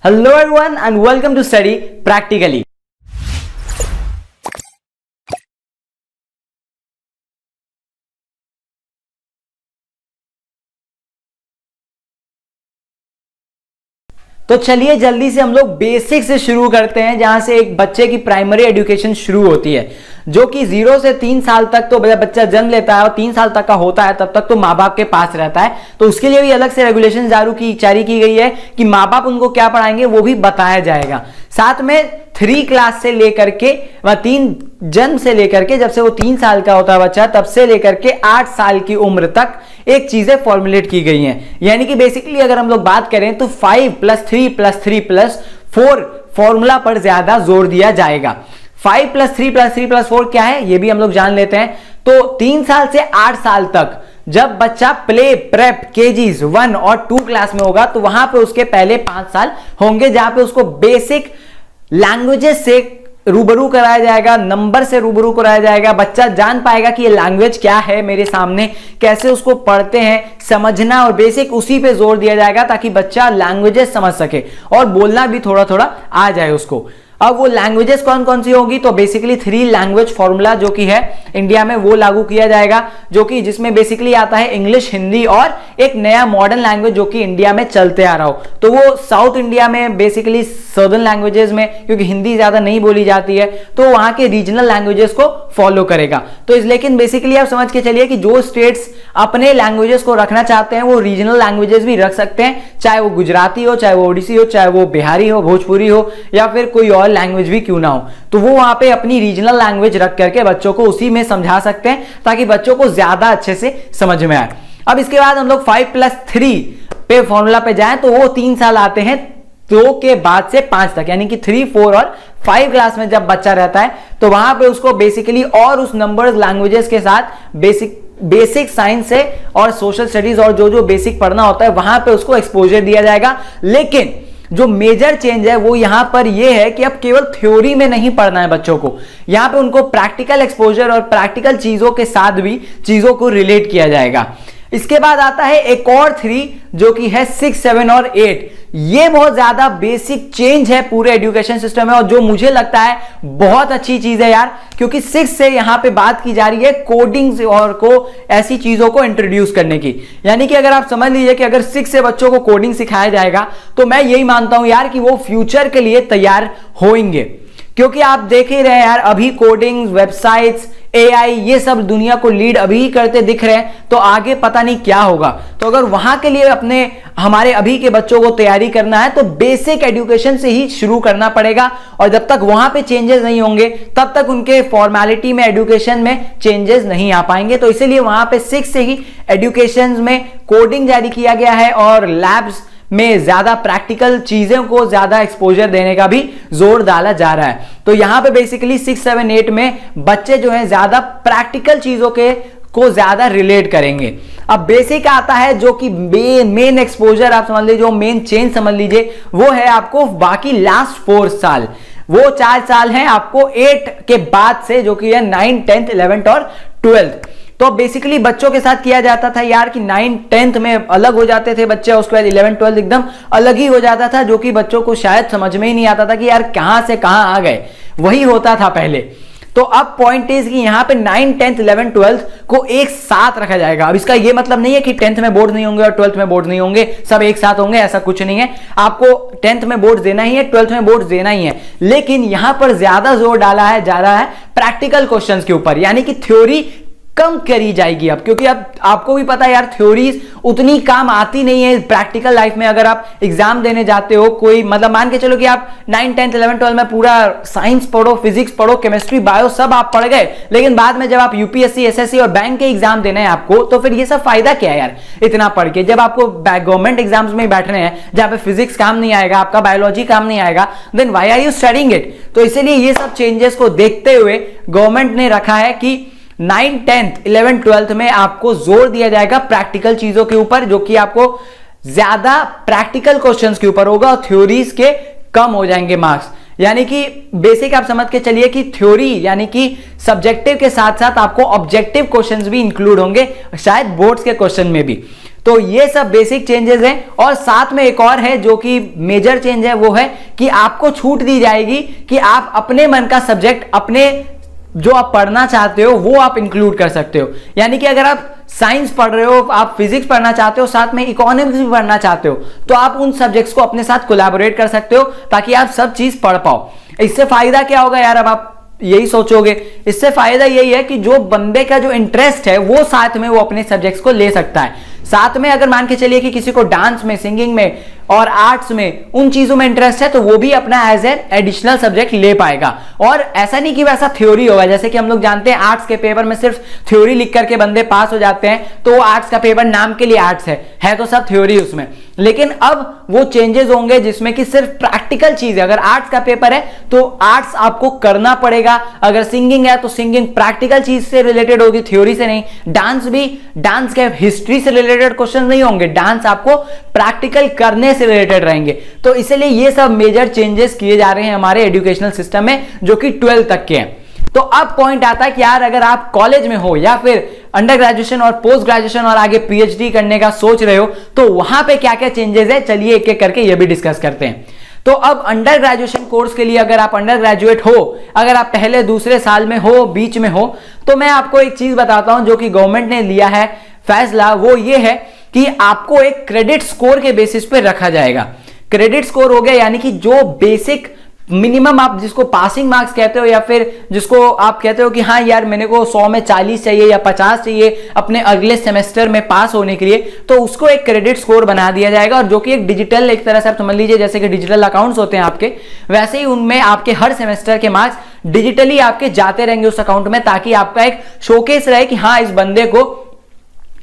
Hello everyone and welcome to study practically. तो चलिए जल्दी से हम लोग बेसिक से शुरू करते हैं, जहां से एक बच्चे की प्राइमरी एजुकेशन शुरू होती है, जो कि 0 से 3 साल तक तो बच्चा जन्म लेता है और 3 साल तक का होता है तब तक तो माँ बाप के पास रहता है। तो उसके लिए भी अलग से रेगुलेशन जारी की गई है कि माँ बाप उनको क्या पढ़ाएंगे वो भी बताया जाएगा। साथ में 3 क्लास से लेकर के 3 जन्म से लेकर के जब से वो 3 साल का होता है बच्चा तब से लेकर के 8 साल की उम्र तक एक चीजें फॉर्मुलेट की गई हैं। यानी कि बेसिकली अगर हम लोग बात करें तो 5+3+3+4 फॉर्मूला पर ज्यादा जोर दिया जाएगा। 5+3+3+4 क्या है ये भी हम लोग जान लेते हैं। तो 3 साल से 8 साल तक जब बच्चा प्ले प्रेप केजीज 1 और 2 क्लास में होगा तो वहां पे उसके पहले 5 साल होंगे, जहां पे उसको बेसिक लैंग्वेजेस से रूबरू कराया जाएगा, नंबर से रूबरू कराया जाएगा। बच्चा जान पाएगा कि ये लैंग्वेज क्या है मेरे सामने, कैसे उसको पढ़ते हैं, समझना और बेसिक उसी पे जोर दिया जाएगा ताकि बच्चा लैंग्वेजेस समझ सके और बोलना भी थोड़ा थोड़ा आ जाए उसको। अब वो लैंग्वेजेस कौन कौन सी होगी तो बेसिकली 3 लैंग्वेज फॉर्मूला जो कि है इंडिया में वो लागू किया जाएगा, जो कि जिसमें बेसिकली आता है इंग्लिश, हिंदी और एक नया मॉडर्न लैंग्वेज जो कि इंडिया में चलते आ रहा हो। तो वो साउथ इंडिया में बेसिकली सदर्न लैंग्वेजेस में, क्योंकि हिंदी ज्यादा नहीं बोली जाती है तो वहां के रीजनल लैंग्वेजेस को फॉलो करेगा। तो लेकिन बेसिकली आप समझ के चलिए कि जो स्टेट्स अपने लैंग्वेजेस को रखना चाहते हैं वो रीजनल लैंग्वेजेस भी रख सकते हैं, चाहे वो गुजराती हो, चाहे वो ओडिसी हो, चाहे वो बिहारी हो, भोजपुरी हो या फिर कोई और लैंग्वेज भी क्यों ना हो। तो वो वहां पे अपनी रीजनल लैंग्वेज रख करके बच्चों को उसी में समझा सकते हैं ताकि बच्चों को ज्यादा अच्छे से समझ में आए। अब इसके बाद हम लोग 5+3 पे फॉर्मूला पे जाएं तो वो 3 साल आते हैं 2 के बाद से 5 तक, यानी कि 3, 4 और 5 क्लास में जब बच्चा रहता है तो वहां पे उसको बेसिकली और उस नंबर्स लैंग्वेजेस के साथ बेसिक साइंस से और सोशल स्टडीज और जो बेसिक पढ़ना होता है वहां पे उसको एक्सपोजर दिया जाएगा। लेकिन जो मेजर चेंज है वो यहां पर ये है कि अब केवल थ्योरी में नहीं पढ़ना है बच्चों को, यहां पे उनको प्रैक्टिकल एक्सपोजर और प्रैक्टिकल चीजों के साथ भी चीजों को रिलेट किया जाएगा। इसके बाद आता है एक और 3 जो कि है 6, 7 और 8। ये बहुत ज्यादा बेसिक चेंज है पूरे एजुकेशन सिस्टम में और जो मुझे लगता है बहुत अच्छी चीज है यार, क्योंकि 6 से यहां पे बात की जा रही है कोडिंग और को ऐसी चीजों को इंट्रोड्यूस करने की। यानी कि अगर आप समझ लीजिए कि अगर 6 से बच्चों को कोडिंग सिखाया जाएगा तो मैं यही मानता हूं यार कि वो फ्यूचर के लिए तैयार होंगे, क्योंकि आप देख ही रहे हैं यार अभी कोडिंग, वेबसाइट्स, AI ये सब दुनिया को लीड अभी ही करते दिख रहे हैं, तो आगे पता नहीं क्या होगा। तो अगर वहां के लिए हमारे अभी के बच्चों को तैयारी करना है तो बेसिक एजुकेशन से ही शुरू करना पड़ेगा और जब तक वहां पे चेंजेस नहीं होंगे तब तक उनके फॉर्मेलिटी में, एजुकेशन में चेंजेस नहीं आ पाएंगे। तो इसीलिए वहां पे 6 से ही एजुकेशन में कोडिंग जारी किया गया है और लैब्स में ज्यादा प्रैक्टिकल चीजों को ज्यादा एक्सपोजर देने का भी जोर डाला जा रहा है। तो यहां पे बेसिकली 6, 7, 8 में बच्चे जो है ज्यादा प्रैक्टिकल चीजों को ज्यादा रिलेट करेंगे। अब बेसिक आता है जो कि मेन एक्सपोजर आप समझ लीजिए, जो मेन चेंज समझ लीजिए वो है आपको बाकी लास्ट 4 साल, वो 4 साल हैं आपको 8 के बाद से, जो कि है 9, 10th, 11th और 12th। तो बेसिकली बच्चों के साथ किया जाता था यार कि 9, 10th में अलग हो जाते थे बच्चे, उसके बाद 11, 12 एकदम अलग ही हो जाता था, जो कि बच्चों को शायद समझ में ही नहीं आता था कि यार कहां से कहां आ गए, वही होता था पहले। तो अब पॉइंट इज कि यहां पे 9, 10th, 11, 12th को एक साथ रखा जाएगा। अब इसका ये मतलब नहीं है कि 10th में बोर्ड नहीं होंगे और 12th में बोर्ड नहीं होंगे, सब एक साथ होंगे, ऐसा कुछ नहीं है। आपको 10th में बोर्ड देना ही है, 12th में बोर्ड देना ही है, लेकिन यहां पर ज्यादा जोर डाला जा रहा है प्रैक्टिकल क्वेश्चंस के ऊपर, यानी कि थ्योरी कम करी जाएगी अब, क्योंकि अब आपको भी पता है यार थ्योरीज उतनी काम आती नहीं है प्रैक्टिकल लाइफ में। अगर आप एग्जाम देने जाते हो, कोई मतलब मान के चलो कि आप 9, 10th, 11, 12 में पूरा साइंस पढ़ो, फिजिक्स पढ़ो, केमिस्ट्री, बायो सब आप पढ़ गए, लेकिन बाद में जब आप यूपीएससी, एसएससी और बैंक के एग्जाम देने हैं आपको, तो फिर ये सब फायदा क्या है यार इतना पढ़ के, जब आपको गवर्नमेंट एग्जाम्स में बैठने हैं जहां पे फिजिक्स काम नहीं आएगा, आपका बायोलॉजी काम नहीं आएगा, then why are you studying it. तो इसीलिए ये सब चेंजेस को देखते हुए गवर्नमेंट ने रखा है कि 9, 10th, 11, 12th में आपको जोर दिया जाएगा प्रैक्टिकल चीजों के ऊपर, जो कि आपको ज्यादा प्रैक्टिकल क्वेश्चंस के ऊपर होगा और थ्योरीज के कम हो जाएंगे मार्क्स। यानी कि बेसिक आप समझ के चलिए कि थ्योरी यानी कि सब्जेक्टिव के साथ साथ आपको ऑब्जेक्टिव क्वेश्चंस भी इंक्लूड होंगे शायद बोर्ड्स के क्वेश्चन में भी। तो ये सब बेसिक चेंजेस हैं। और साथ में एक और है जो कि मेजर चेंज है, वो है कि आपको छूट दी जाएगी कि आप अपने मन का सब्जेक्ट, अपने जो आप पढ़ना चाहते हो वो आप इंक्लूड कर सकते हो। यानी कि अगर आप साइंस पढ़ रहे हो, आप फिजिक्स पढ़ना चाहते हो, साथ में इकोनॉमिक्स भी पढ़ना चाहते हो, तो आप उन सब्जेक्ट्स को अपने साथ कोलैबोरेट कर सकते हो ताकि आप सब चीज पढ़ पाओ। इससे फायदा क्या होगा यार, अब आप यही सोचोगे। इससे फायदा यही है कि जो बंदे का जो इंटरेस्ट है वो साथ में वो अपने सब्जेक्ट्स को ले सकता है। साथ में अगर मान के चलिए कि किसी को डांस में, सिंगिंग में और आर्ट्स में, उन चीजों में इंटरेस्ट है, तो वो भी अपना एज एन एडिशनल सब्जेक्ट ले पाएगा। और ऐसा नहीं कि वैसा थ्योरी होगा, जैसे कि हम लोग जानते हैं आर्ट्स के पेपर में सिर्फ थ्योरी लिख करके बंदे पास हो जाते हैं, तो आर्ट्स का पेपर नाम के लिए आर्ट्स है तो सब थ्योरी उसमें। लेकिन अब वो चेंजेस होंगे जिसमें कि सिर्फ प्रैक्टिकल चीज है। अगर आर्ट्स का पेपर है तो आर्ट्स आपको करना पड़ेगा, अगर सिंगिंग है तो सिंगिंग प्रैक्टिकल चीज से रिलेटेड होगी, थ्योरी से नहीं। डांस भी, डांस के हिस्ट्री से रिलेटेड क्वेश्चन नहीं होंगे, डांस आपको प्रैक्टिकल करने से रिलेटेड रहेंगे। तो इसलिए ये सब मेजर चेंजेस किए जा रहे हैं हमारे एजुकेशनल सिस्टम में, जो कि 12 तक के हैं। तो अब पॉइंट आता है कि यार अगर आप कॉलेज में हो या फिर अंडर ग्रेजुएशन और पोस्ट ग्रेजुएशन और आगे पीएचडी करने का सोच रहे हो, तो वहां पे क्या क्या चेंजेस है, चलिए एक एक करके ये भी डिस्कस करते हैं। तो अब अंडर ग्रेजुएशन कोर्स के लिए अगर आप अंडर ग्रेजुएट हो, अगर आप पहले दूसरे साल में हो, बीच में हो, तो मैं आपको एक चीज बताता हूं जो कि गवर्नमेंट ने लिया है फैसला। वो ये है कि आपको एक क्रेडिट स्कोर के बेसिस पे रखा जाएगा। क्रेडिट स्कोर हो गया यानी कि जो बेसिक मिनिमम, आप जिसको पासिंग मार्क्स कहते हो या फिर जिसको आप कहते हो कि हाँ यार मेरे को 100 में 40 चाहिए या 50 चाहिए अपने अगले सेमेस्टर में पास होने के लिए, तो उसको एक क्रेडिट स्कोर बना दिया जाएगा। और जो कि एक डिजिटल, एक तरह से आप समझ लीजिए जैसे कि डिजिटल अकाउंट्स होते हैं आपके, वैसे ही उनमें आपके हर सेमेस्टर के मार्क्स डिजिटली आपके जाते रहेंगे उस अकाउंट में, ताकि आपका एक शोकेस रहे कि हाँ इस बंदे को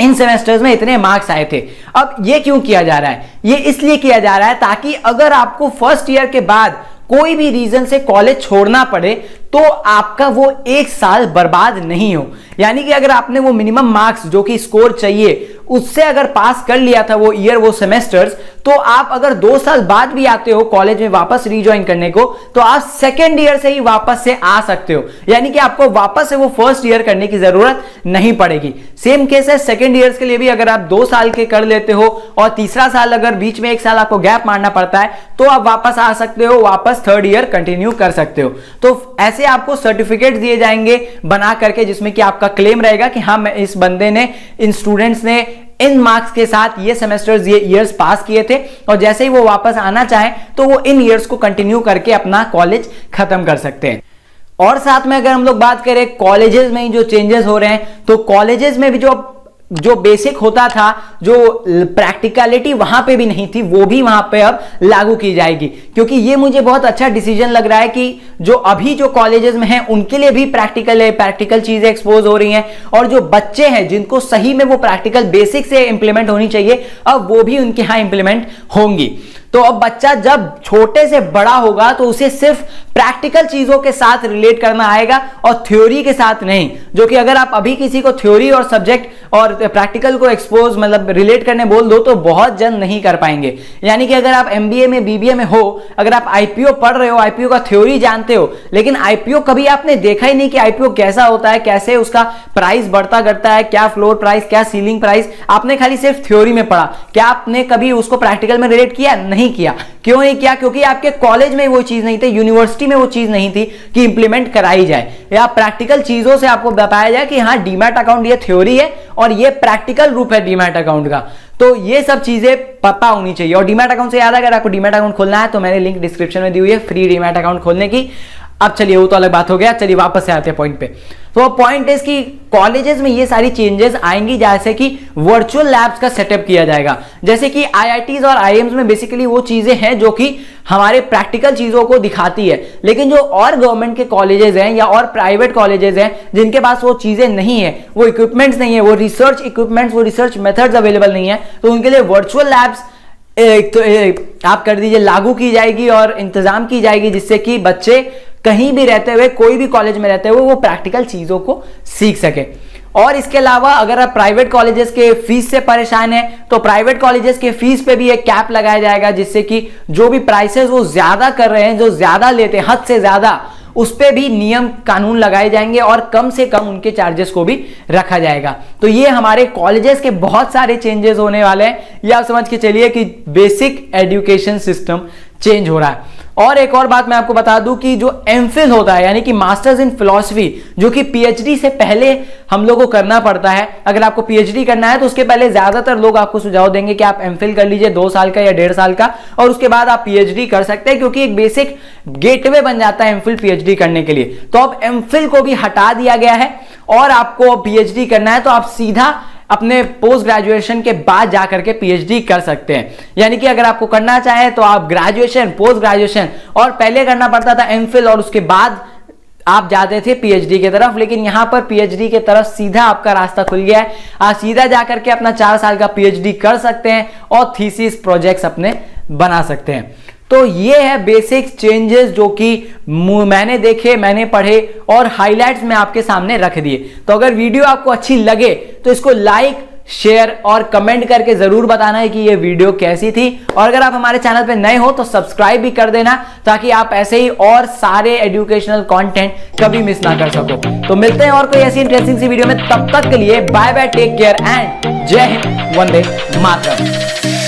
इन सेमेस्टर्स में इतने मार्क्स आए थे। अब ये क्यों किया जा रहा है? ये इसलिए किया जा रहा है ताकि अगर आपको फर्स्ट ईयर के बाद कोई भी रीजन से कॉलेज छोड़ना पड़े तो आपका वो एक साल बर्बाद नहीं हो। यानी कि अगर आपने वो मिनिमम मार्क्स जो कि स्कोर चाहिए उससे अगर पास कर लिया था वो ईयर, वो सेमेस्टर्स, तो आप अगर 2 साल बाद भी आते हो कॉलेज में वापस रीजॉइन करने को, तो आप सेकेंड ईयर से ही वापस से आ सकते हो। यानी कि आपको वापस से वो फर्स्ट ईयर करने की जरूरत नहीं पड़ेगी। सेम केस है सेकेंड ईयर्स के लिए भी। अगर आप 2 साल के कर लेते हो और तीसरा साल अगर बीच में 1 साल आपको गैप मारना पड़ता है, तो आप वापस आ सकते हो, वापस थर्ड ईयर कंटिन्यू कर सकते हो। तो ऐसे आपको सर्टिफिकेट दिए जाएंगे बना करके, जिसमें कि आपका क्लेम रहेगा कि हाँ मैं, इस बंदे ने, इन स्टूडेंट्स ने इन मार्क्स के साथ ये सेमेस्टर्स, ये ईयर्स पास किए थे, और जैसे ही वो वापस आना चाहे तो वो इन ईयर्स को कंटिन्यू करके अपना कॉलेज खत्म कर सकते हैं। और साथ में अगर हम लोग बात करें कॉलेजेस में ही जो चेंजेस हो रहे हैं, तो कॉलेजेस में भी जो बेसिक होता था, जो प्रैक्टिकलिटी वहां पे भी नहीं थी, वो भी वहां पे अब लागू की जाएगी। क्योंकि ये मुझे बहुत अच्छा डिसीजन लग रहा है कि जो अभी जो कॉलेजेस में हैं उनके लिए भी प्रैक्टिकल चीजें एक्सपोज हो रही हैं, और जो बच्चे हैं जिनको सही में वो प्रैक्टिकल बेसिक से इंप्लीमेंट होनी चाहिए, अब वो भी उनके यहां इंप्लीमेंट होंगी। तो अब बच्चा जब छोटे से बड़ा होगा तो उसे सिर्फ प्रैक्टिकल चीजों के साथ रिलेट करना आएगा और थ्योरी के साथ नहीं। जो कि अगर आप अभी किसी को थ्योरी और सब्जेक्ट और प्रैक्टिकल को एक्सपोज, मतलब रिलेट करने बोल दो, तो बहुत जल्द नहीं कर पाएंगे। यानी कि अगर आप एमबीए में, बीबीए में हो, अगर आप आईपीओ पढ़ रहे हो, आईपीओ का थ्योरी जानते हो, लेकिन आईपीओ कभी आपने देखा ही नहीं कि आईपीओ कैसा होता है, कैसे उसका प्राइस बढ़ता घटता है, क्या फ्लोर प्राइस, क्या सीलिंग प्राइस, आपने खाली सिर्फ थ्योरी में पढ़ा। क्या आपने कभी उसको प्रैक्टिकल में रिलेट किया? नहीं किया। क्यों नहीं किया? क्योंकि आपके कॉलेज में वो चीज नहीं थी, यूनिवर्सिटी में वो चीज नहीं थी कि इंप्लीमेंट कराई जाए, या प्रैक्टिकल चीजों से आपको बताया जाए कि हाँ डीमैट अकाउंट ये थ्योरी है और ये प्रैक्टिकल रूप है डीमैट अकाउंट का। तो ये सब चीजें पता होनी चाहिए। और डीमैट अकाउंट से याद, अगर आपको डीमैट अकाउंट खोलना है तो मैंने लिंक डिस्क्रिप्शन में दी हुई है फ्री डीमैट अकाउंट खोलने की। अब चलिए वो तो अलग बात हो गया, चलिए वापस से आते हैं पॉइंट पे। तो पॉइंट इज कि कॉलेजेस में ये सारी चेंजेस आएंगी, जैसे कि वर्चुअल लैब्स का सेटअप किया जाएगा। जैसे कि आईआईटीज और आईएम्स में बेसिकली वो चीजें हैं जो कि हमारे प्रैक्टिकल चीजों को दिखाती है, लेकिन जो और गवर्नमेंट के कॉलेजेस हैं या और प्राइवेट कॉलेजेस हैं जिनके पास वो चीजें नहीं है, वो इक्विपमेंट्स नहीं है, वो रिसर्च इक्विपमेंट्स, वो रिसर्च मेथड्स अवेलेबल नहीं है, तो उनके लिए वर्चुअल लैब्स आप कर दीजिए, लागू की जाएगी और इंतजाम की जाएगी, जिससे कि बच्चे कहीं भी रहते हुए, कोई भी कॉलेज में रहते हुए वो प्रैक्टिकल चीजों को सीख सके। और इसके अलावा अगर आप प्राइवेट कॉलेजेस के फीस से परेशान हैं, तो प्राइवेट कॉलेजेस के फीस पे भी एक कैप लगाया जाएगा, जिससे कि जो भी प्राइसेस वो ज्यादा कर रहे हैं, जो ज्यादा लेते हैं हद से ज्यादा, उस पे भी नियम कानून लगाए जाएंगे और कम से कम उनके चार्जेस को भी रखा जाएगा। तो ये हमारे कॉलेजेस के बहुत सारे चेंजेस होने वाले हैं। ये आप समझ के चलिए कि बेसिक एजुकेशन सिस्टम चेंज हो रहा है। और एक और बात मैं आपको बता दूं कि जो एमफिल होता है यानी कि मास्टर्स इन फिलॉसफी, जो कि पीएचडी से पहले हम लोगों को करना पड़ता है। अगर आपको पीएचडी करना है तो उसके पहले ज्यादातर लोग आपको सुझाव देंगे कि आप एमफिल कर लीजिए 2 साल का या 1.5 साल का, और उसके बाद आप पीएचडी कर सकते हैं, क्योंकि एक बेसिक गेटवे बन जाता है एमफिल पीएचडी करने के लिए। तो अब एमफिल को भी हटा दिया गया है और आपको पीएचडी करना है तो आप सीधा अपने पोस्ट ग्रेजुएशन के बाद जाकर के पीएचडी कर सकते हैं। यानी कि अगर आपको करना चाहे तो आप ग्रेजुएशन, पोस्ट ग्रेजुएशन, और पहले करना पड़ता था एमफिल और उसके बाद आप जाते थे पीएचडी की तरफ, लेकिन यहां पर पीएचडी की तरफ सीधा आपका रास्ता खुल गया है। आप सीधा जाकर के अपना 4 साल का पीएचडी कर सकते हैं और थीसिस प्रोजेक्ट्स अपने बना सकते हैं। तो ये है बेसिक चेंजेस जो कि मैंने देखे, मैंने पढ़े और हाइलाइट्स में आपके सामने रख दिए। तो अगर वीडियो आपको अच्छी लगे तो इसको लाइक, शेयर और कमेंट करके जरूर बताना है कि ये वीडियो कैसी थी। और अगर आप हमारे चैनल पे नए हो तो सब्सक्राइब भी कर देना, ताकि आप ऐसे ही और सारे एजुकेशनल कंटेंट कभी मिस ना कर सको। तो मिलते हैं और कोई ऐसी इंटरेस्टिंग सी वीडियो में, तब तक के लिए bye bye, take care and जय हिंद, वंदे मातरम।